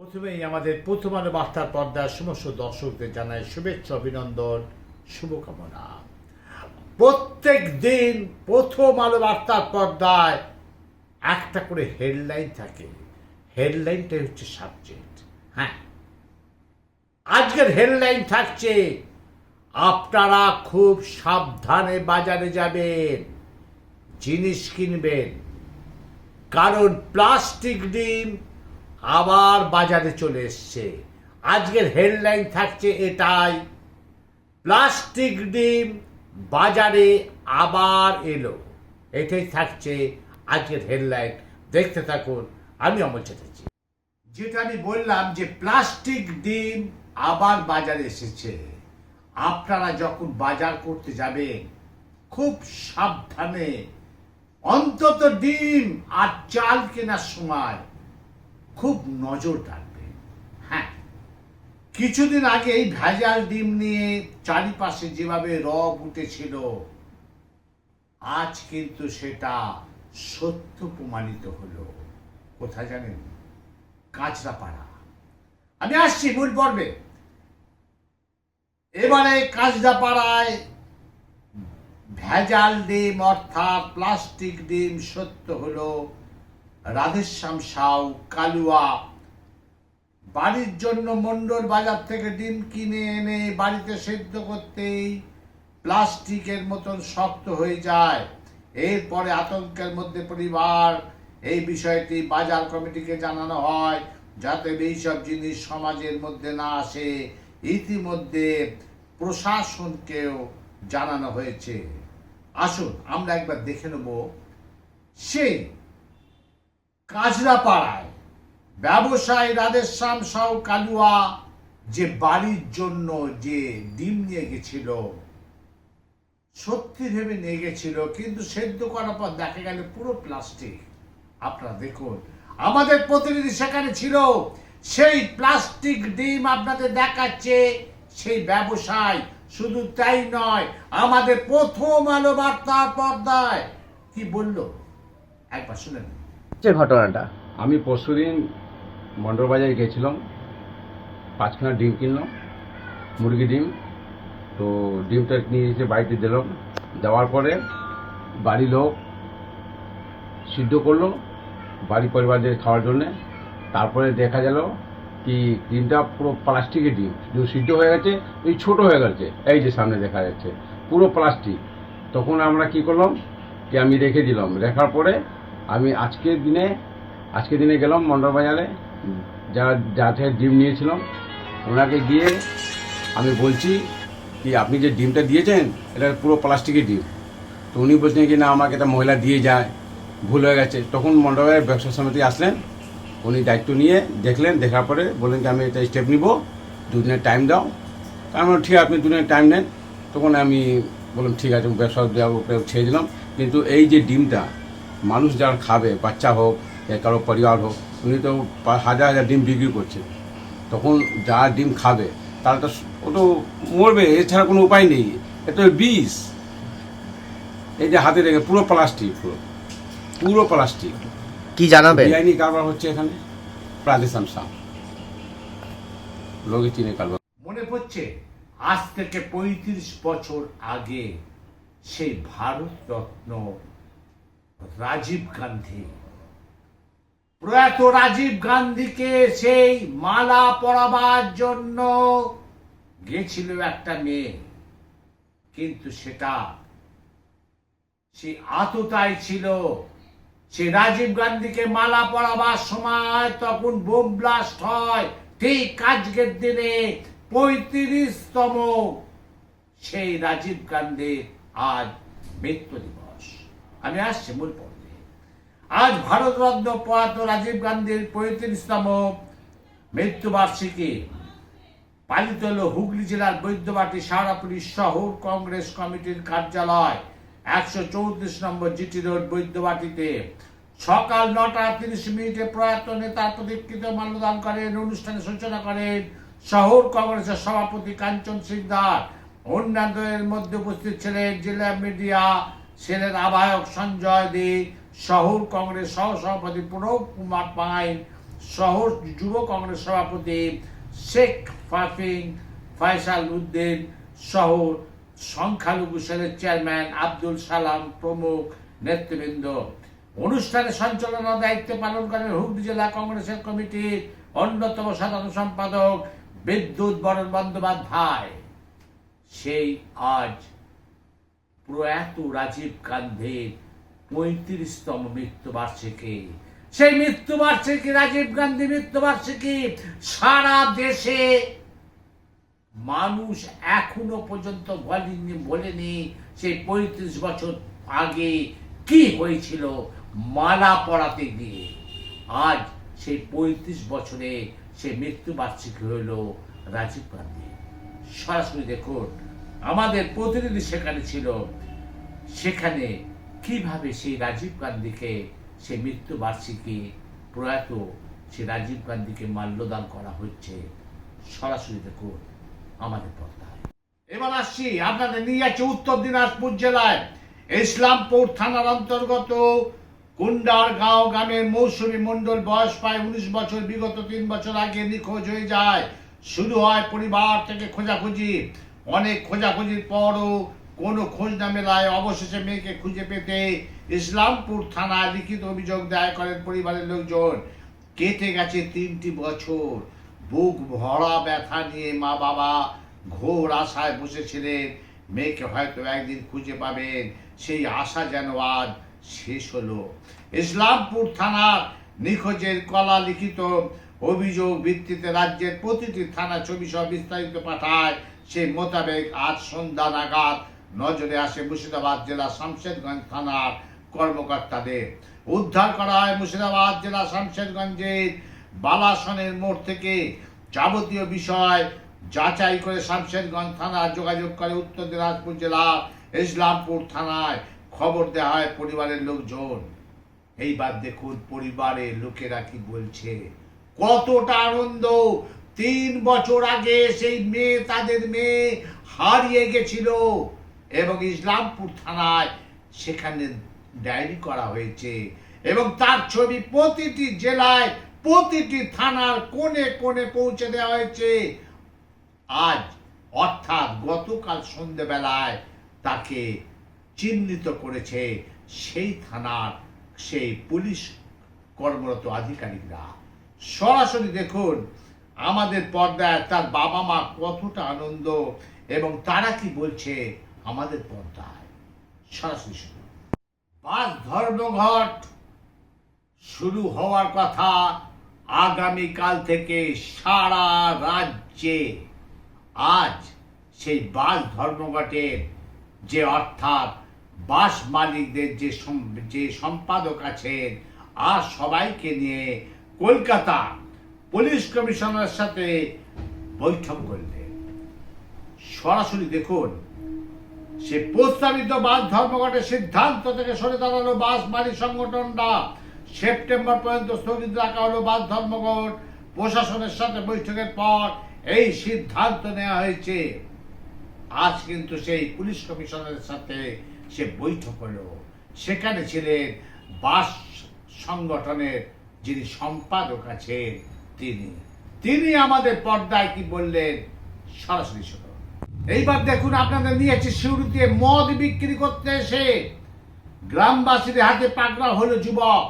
প্রথমেই আমাদের প্রথম আলো বার্তার পর্দার সমস্ত দর্শকদের জানাই শুভেচ্ছা, অভিনন্দন, শুভকামনা। প্রত্যেক দিন প্রথম আলো বার্তার পর্দায় একটা করে হেডলাইন থাকে। হেডলাইনটাই হচ্ছে সাবজেক্ট। হ্যাঁ, আজকের হেডলাইন থাকছে, আপনারা খুব সাবধানে বাজারে যাবেন, জিনিস কিনবেন, কারণ প্লাস্টিক ডিম আবার বাজারে চলে এসছে। আজকের হেডলাইন থাকছে এটাই, প্লাস্টিক ডিম বাজারে আবার এলো। এটাই থাকছে আজকের হেডলাইন। দেখতে থাকুন, আমি অমল চ্যাটার্জি। যেটা আমি বললাম যে প্লাস্টিক ডিম আবার বাজারে এসেছে। আপনারা যখন বাজার করতে যাবেন খুব সাবধানে, অন্তত ডিম আর চাল কেনার সময় খুব নজর রাখবেন। হ্যাঁ, কিছুদিন আগে এই ভেজাল ডিম নিয়ে চারিপাশে যেভাবে রব উঠেছিল, আজ কিন্তু সেটা সত্য প্রমাণিত হলো। কোথায় জানেন? কাঁচরাপাড়া। আমি আসছি মূল পর্বে। এবারে কাঁচরাপাড়ায় ভেজাল ডিম অর্থাৎ প্লাস্টিক ডিম সত্য হলো। রাধেশ্যাম সাউ কালুয়া বাড়ির জন্য মন্ডল বাজার থেকে ডিম কিনে এনে বাড়িতে সেদ্ধ করতেই প্লাস্টিকের মতন শক্ত হয়ে যায়। এরপরে আতঙ্কের মধ্যে পরিবার। এই বিষয়টি বাজার কমিটিকে জানানো হয় যাতে এইসব জিনিস সমাজের মধ্যে না আসে। ইতিমধ্যে প্রশাসনকেও জানানো হয়েছে। আসুন আমরা একবার দেখে নেব সেই কাঁচরাপাড়ায় ব্যবসায়ী রাধেশ্যাম সাউ কালুয়া যে বাড়ির জন্য যে ডিম নিয়ে গেছিল, সত্যি ভেবে নিয়ে গেছিল, কিন্তু সেদ্ধ করার পর দেখা গেল পুরো প্লাস্টিক। আপনারা দেখুন, আমাদের প্রতিনিধি সেখানে ছিল। সেই প্লাস্টিক ডিম আপনাদের দেখাচ্ছে সেই ব্যবসায়। শুধু তাই নয়, আমাদের প্রথম আলো বার্তার পর্দায় কি বলল একবার শুনেন। যে ঘটনাটা, আমি পরশুদিন মন্ডল বাজারে গেছিলাম, 5খানা ডিম কিনলাম, মুরগি ডিম। তো ডিমটা নিয়ে এসে বাড়িতে দিলাম। দেওয়ার পরে বাড়ির লোক সিদ্ধ করলো বাড়ি পরিবারদের খাওয়ার জন্যে। তারপরে দেখা গেল কি ডিমটা পুরো প্লাস্টিকের ডিম, সিদ্ধ হয়ে গেছে, এই ছোট হয়ে গেছে, এই যে সামনে দেখা যাচ্ছে পুরো প্লাস্টিক। তখন আমরা কি করলাম কি আমি রেখে দিলাম। রাখার পরে আমি আজকের দিনে গেলাম মন্ডল বাজারে, যা থেকে ডিম নিয়েছিলাম ওনাকে গিয়ে আমি বলছি কি আপনি যে ডিমটা দিয়েছেন এটা পুরো প্লাস্টিকের ডিম। তো উনি বলছেন কি না, আমাকে একটা মহিলা দিয়ে যায়, ভুল হয়ে গেছে। তখন মন্ডল বাজারের ব্যবসা সমিতি আসলেন, উনি দায়িত্ব নিয়ে দেখলেন, দেখার পরে বললেন কি আমি এটা স্টেপ নিব, 2 দিনের টাইম দাও। আমি বললাম ঠিক আছে, আপনি 2 দিনের টাইম নেন। তখন আমি বললাম ঠিক আছে, ব্যবসা ছেড়ে দিলাম। কিন্তু এই যে ডিমটা মানুষ যারা খাবে, বাচ্চা হোক কারো পরিবার হোক, উনি তো হাজার হাজার ডিম বিক্রি করছে। তখন যারা ডিম খাবে তারা তো ও তো মরবে, এছাড়া কোনো উপায় নেই। এটা বিষ। এই যে হাতে রেখে পুরো প্লাস্টিক, পুরো প্লাস্টিক। কি জানাবেন? বেআইনি কারবার হচ্ছে এখানে। রাধেশ্যাম সাউ লোকে চিনে কারবার। মনে পড়ছে আজ থেকে 35 বছর আগে সেই ভারত রত্ন রাজীব গান্ধী, প্রয়াত রাজীব গান্ধীকে সেই মালা পরাবার জন্য গেছিল একটা মেয়ে, কিন্তু সেটা সেই আততায় ছিল। সে রাজীব গান্ধীকে মালা পরাবার সময় তখন বোম ব্লাস্ট হয়। ঠিক আজকের দিনে 35তম সেই রাজীব গান্ধীর আজ মৃত্যু দিবস। আমি আসছি মূল পর্বে। আজ ভারতরত্ন প্রয়াত রাজীব গান্ধীর 35তম মৃত্যুবার্ষিকী পালিত হল হুগলি জেলার বৈদ্যবাটি শাহরাপুরি শহর কংগ্রেস কমিটির কার্যালয়, 134 নম্বর জিটি রোড, বৈদ্যবাটিতে। সকাল 9:30 প্রয়াত নেতার প্রতিকৃত মাল্যদান করেন। অনুষ্ঠানে সূচনা করেন শহর কংগ্রেসের সভাপতি কাঞ্চন সিকদার। অন্যান্যদের মধ্যে উপস্থিত ছিলেন জেলা মিডিয়া সেলের আহ্বায়ক সঞ্জয় দে, শহর কংগ্রেস সহসভাপতি প্রণব কুমার পাইন, শহর যুব কংগ্রেস সভাপতি শেখ ফয়সাল উদ্দিন সহ সংখ্যালঘু সেলের চেয়ারম্যান আব্দুল সালাম প্রমুখ নেতৃবৃন্দ। অনুষ্ঠানে সঞ্চালনার দায়িত্ব পালন করেন হুগলি জেলা কংগ্রেসের কমিটির অন্যতম সাধারণ সম্পাদক বিদ্যুৎ বরণ বন্দ্যোপাধ্যায়। সেই আজ প্রয়াত রাজীব গান্ধীর 35তম মৃত্যুবার্ষিকী। সেই মৃত্যুবার্ষিকী, রাজীব গান্ধী মৃত্যুবার্ষিকী সারা দেশে মানুষ এখনো পর্যন্ত বলেনি সেই 35 বছর আগে কি হয়েছিল মালা পড়াতে গিয়ে। আজ সেই 35 বছরে সেই মৃত্যুবার্ষিকী হইল রাজীব গান্ধী। সরাসরি দেখুন, আমাদের প্রতিনিধি সেখানে ছিল, সেখানে কিভাবে সেই রাজীব গান্ধীকে সেই মৃত্যুবার্ষিকী প্রয়াত সেই রাজীব গান্ধীকে মাল্যদান করা হচ্ছে। সরাসরি দেখুন আমাদের পর্দায়। এবার আসছি, আপনাদের নিয়ে যাচ্ছে উত্তর দিনাজপুর জেলায় ইসলামপুর থানার অন্তর্গত কুন্ডারগাঁও গ্রামের মৌসুমী মণ্ডল, বয়স প্রায় 19 বছর। বিগত 3 বছর আগে নিখোঁজ হয়ে যায়। শুরু হয় পরিবার থেকে খোঁজাখুঁজি। অনেক খোঁজাখুঁজির পরও কোনো খোঁজ না মেলায় অবশেষে মেয়েকে খুঁজে পেতে ইসলামপুর থানায় লিখিত অভিযোগ দায়ের করেন পরিবারের লোকজন। কেটে গেছে 3টি বছর। বুক ভরা ব্যথা নিয়ে মা বাবা ঘোর আশায় বসেছিলেন মেয়েকে হয়তো একদিন খুঁজে পাবেন। সেই আশা যেন আজ শেষ হলো। ইসলামপুর থানার নিখোঁজের কলা লিখিত অভিযোগ ভিত্তিতে রাজ্যের প্রতিটি থানা ছবি সহ বিস্তারিত পাঠায়। সেই মোতাবেক আজ সন্ধ্যা নাগাদ নজরে আসে মুর্শিদাবাদ জেলা শামশেরগঞ্জ থানার কর্মকর্তাদের। উদ্ধার করা হয় মুর্শিদাবাদ জেলা শামশেরগঞ্জের বালাসনের মোড় থেকে। যাবতীয় বিষয় যাচাই করে শামশেরগঞ্জ থানা যোগাযোগ করে উত্তর দিনাজপুর জেলা ইসলামপুর থানায় খবর দেওয়া হয় পরিবারের লোকজন। এইবার দেখুন পরিবারের লোকেরা কি বলছে, কতটা আনন্দ। 3 বছর আগে সেই মেয়ে, তাদের মেয়ে হারিয়ে গেছিল এবং ইসলামপুর থানায় সেখানে ডায়েরি করা হয়েছে এবং তার ছবি প্রতিটি জেলায়, প্রতিটি থানার কোণে কোণে পৌঁছে দেওয়া হয়েছে। আজ অর্থাৎ গতকাল সন্ধ্যেবেলায় তাকে চিহ্নিত করেছে সেই থানার সেই পুলিশ কর্মরত আধিকারিকরা। সরাসরি দেখুন আমাদের পর্দায় তার বাবা মা কতটা আনন্দ এবং তারা কি বলছে আমাদের পর্দায়। সরাসরি শুনুন। বাস ধর্মঘট শুরু হওয়ার কথা আগামীকাল থেকে সারা রাজ্যে। আজ সেই বাস ধর্মঘটের যে অর্থাৎ বাস মালিকদের যে সম্পাদক আছেন আর সবাইকে নিয়ে কলকাতা পুলিশ কমিশনারের সাথে বৈঠক করলেন। সরাসরি দেখুন সে প্রস্তাবিত বাস ধর্মঘটের সিদ্ধান্ত থেকে সরে দাঁড়ালো বাস মালিক সংগঠনরা। সেপ্টেম্বর পর্যন্ত স্থগিত রাখা হলো বাস ধর্মঘট। প্রশাসনের সাথে বৈঠকের পর এই সিদ্ধান্ত নেওয়া হয়েছে। আজ কিন্তু সেই পুলিশ কমিশনারের সাথে সে বৈঠক হলো। সেখানে ছিলেন বাস সংগঠনের যিনি সম্পাদক আছেন তিনি আমাদের পর্দায় কি বললেন সরাসরি শুনুন। এইবার দেখুন আপনাদের নিয়েছি শুরুতে মদ বিক্রি করতে এসে গ্রামবাসীদের হাতে পাকড়া হলো যুবক।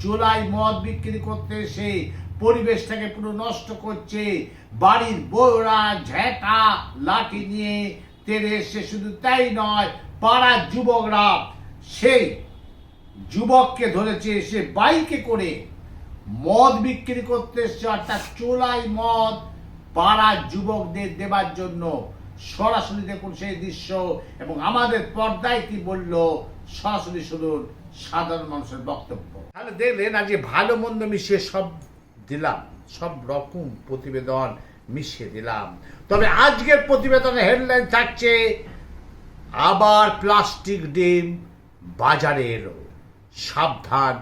চোলাই মদ বিক্রি করতে এসে পরিবেশটাকে পুরো নষ্ট করছে। বাড়ির বউরা ঝেঁটা লাঠি নিয়ে তেড়ে এসে, শুধু তাই নয় পাড়ার যুবকরা সেই যুবককে ধরেছে। সে বাইকে করে মদ বিক্রি করতে এসছে, অর্থাৎ চোলাই মদ পাড়ার যুবকদের দেবার জন্য। সরাসরি দেখুন সেই দৃশ্য এবং আমাদের পর্দায় কি বলল সরাসরি শুনুন সাধারণ মানুষের বক্তব্য। তাহলে দেখলেন আজ ভালো মন্দ মিশিয়ে সব দিলাম, সব রকম প্রতিবেদন মিশিয়ে দিলাম। তবে আজকের প্রতিবেদনের হেডলাইন থাকছে আবার প্লাস্টিক ডিম বাজারে এলো, সাবধান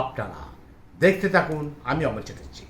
আপনারা। দেখতে থাকুন, আমি অমর চ্যাটার্জি।